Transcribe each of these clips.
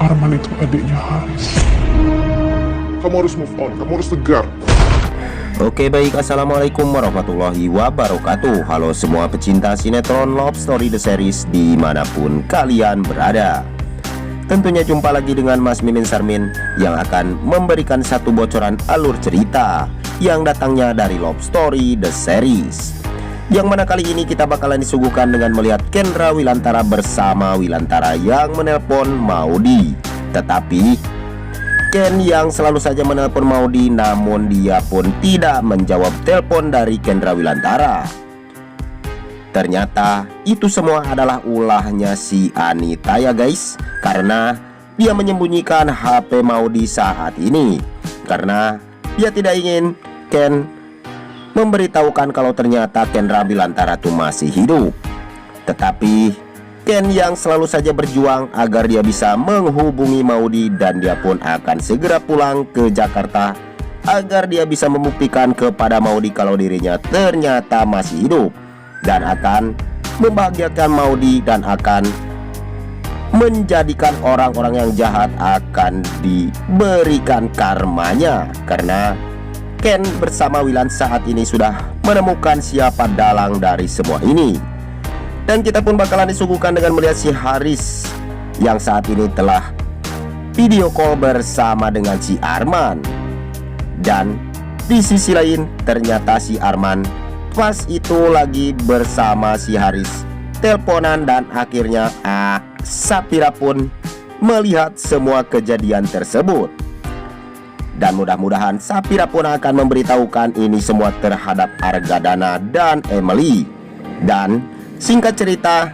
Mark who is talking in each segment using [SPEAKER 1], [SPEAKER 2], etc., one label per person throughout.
[SPEAKER 1] Arman itu adiknya Haris. Kamu harus move on, kamu harus tegar.
[SPEAKER 2] Oke baik, assalamualaikum warahmatullahi wabarakatuh. Halo semua pecinta sinetron Love Story The Series dimanapun kalian berada. Tentunya jumpa lagi dengan Mas Mimin Sarmin yang akan memberikan satu bocoran alur cerita yang datangnya dari Love Story The Series, yang mana kali ini kita bakalan disuguhkan dengan melihat Kendra Wilantara bersama Wilantara yang menelpon Maudy. Tetapi Ken yang selalu saja menelpon Maudy, namun dia pun tidak menjawab telepon dari Kendra Wilantara. Ternyata itu semua adalah ulahnya si Anita ya guys, karena dia menyembunyikan HP Maudy saat ini karena dia tidak ingin Ken memberitahukan kalau ternyata Kendra Wilantara itu masih hidup. Tetapi Ken yang selalu saja berjuang agar dia bisa menghubungi Maudy, dan dia pun akan segera pulang ke Jakarta agar dia bisa membuktikan kepada Maudy kalau dirinya ternyata masih hidup, dan akan membahagiakan Maudy dan akan menjadikan orang-orang yang jahat akan diberikan karmanya. Karena Ken bersama Wilan saat ini sudah menemukan siapa dalang dari semua ini. Dan kita pun bakalan disuguhkan dengan melihat si Haris yang saat ini telah video call bersama dengan si Arman. Dan di sisi lain ternyata si Arman pas itu lagi bersama si Haris teleponan, dan akhirnya Sapira pun melihat semua kejadian tersebut. Dan mudah-mudahan Sapira pun akan memberitahukan ini semua terhadap Argadana dan Emily. Dan singkat cerita,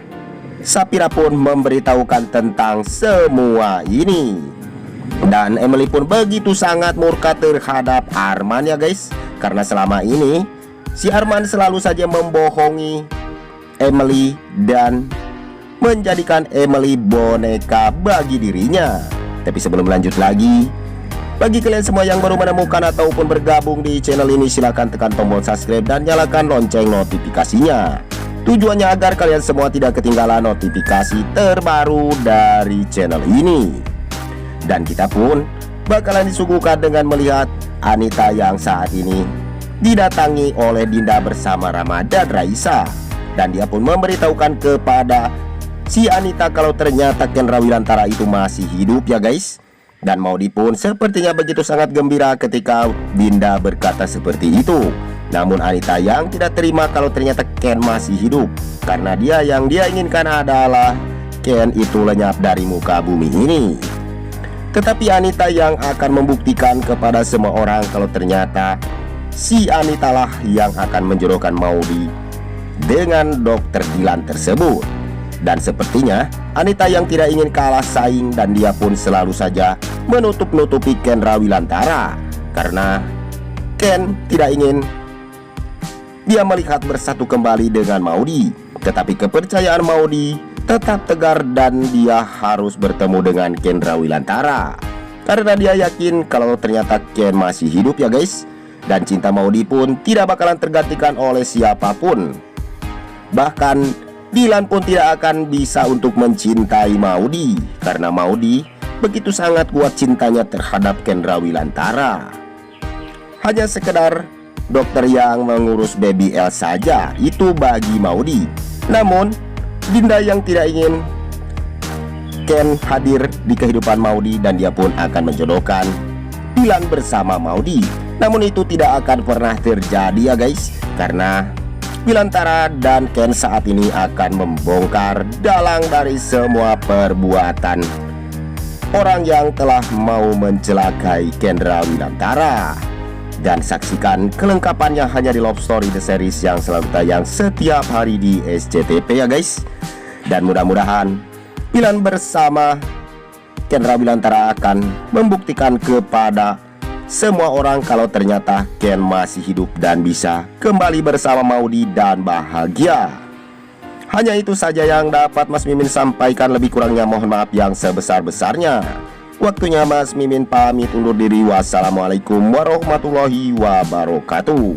[SPEAKER 2] Sapira pun memberitahukan tentang semua ini. Dan Emily pun begitu sangat murka terhadap Arman ya guys, karena selama ini si Arman selalu saja membohongi Emily dan menjadikan Emily boneka bagi dirinya. Tapi sebelum lanjut lagi, bagi kalian semua yang baru menemukan ataupun bergabung di channel ini, silahkan tekan tombol subscribe dan nyalakan lonceng notifikasinya. Tujuannya agar kalian semua tidak ketinggalan notifikasi terbaru dari channel ini. Dan kita pun bakalan disuguhkan dengan melihat Anita yang saat ini didatangi oleh Dinda bersama Rama dan Raisa. Dan dia pun memberitahukan kepada si Anita kalau ternyata Kendra Wilantara itu masih hidup ya guys. Dan Maudy pun sepertinya begitu sangat gembira ketika Dinda berkata seperti itu. Namun Anita yang tidak terima kalau ternyata Ken masih hidup, karena yang dia inginkan adalah Ken itu lenyap dari muka bumi ini. Tetapi Anita yang akan membuktikan kepada semua orang kalau ternyata si Anita lah yang akan menjodohkan Maudy dengan Dokter Dilan tersebut. Dan sepertinya Anita yang tidak ingin kalah saing, dan dia pun selalu saja menutup-nutupi Kendra Wilantara karena Ken tidak ingin dia melihat bersatu kembali dengan Maudy. Tetapi kepercayaan Maudy tetap tegar dan dia harus bertemu dengan Kendra Wilantara karena dia yakin kalau ternyata Ken masih hidup ya guys. Dan cinta Maudy pun tidak bakalan tergantikan oleh siapapun. Bahkan Dilan pun tidak akan bisa untuk mencintai Maudy karena Maudy begitu sangat kuat cintanya terhadap Kendra Wilantara. Hanya sekedar dokter yang mengurus baby L saja itu bagi Maudy. Namun Dinda yang tidak ingin Ken hadir di kehidupan Maudy, dan dia pun akan menjodohkan Dilan bersama Maudy. Namun itu tidak akan pernah terjadi ya guys, karena Wilantara dan Ken saat ini akan membongkar dalang dari semua perbuatan orang yang telah mau mencelakai Kendra Wilantara. Dan saksikan kelengkapannya hanya di Love Story The Series yang selalu tayang setiap hari di SCTV ya guys. Dan mudah-mudahan Dilan bersama Kendra Wilantara akan membuktikan kepada semua orang kalau ternyata Ken masih hidup dan bisa kembali bersama Maudy dan bahagia. Hanya itu saja yang dapat Mas Mimin sampaikan, lebih kurangnya mohon maaf yang sebesar-besarnya. Waktunya Mas Mimin pamit undur diri. Wassalamualaikum warahmatullahi wabarakatuh.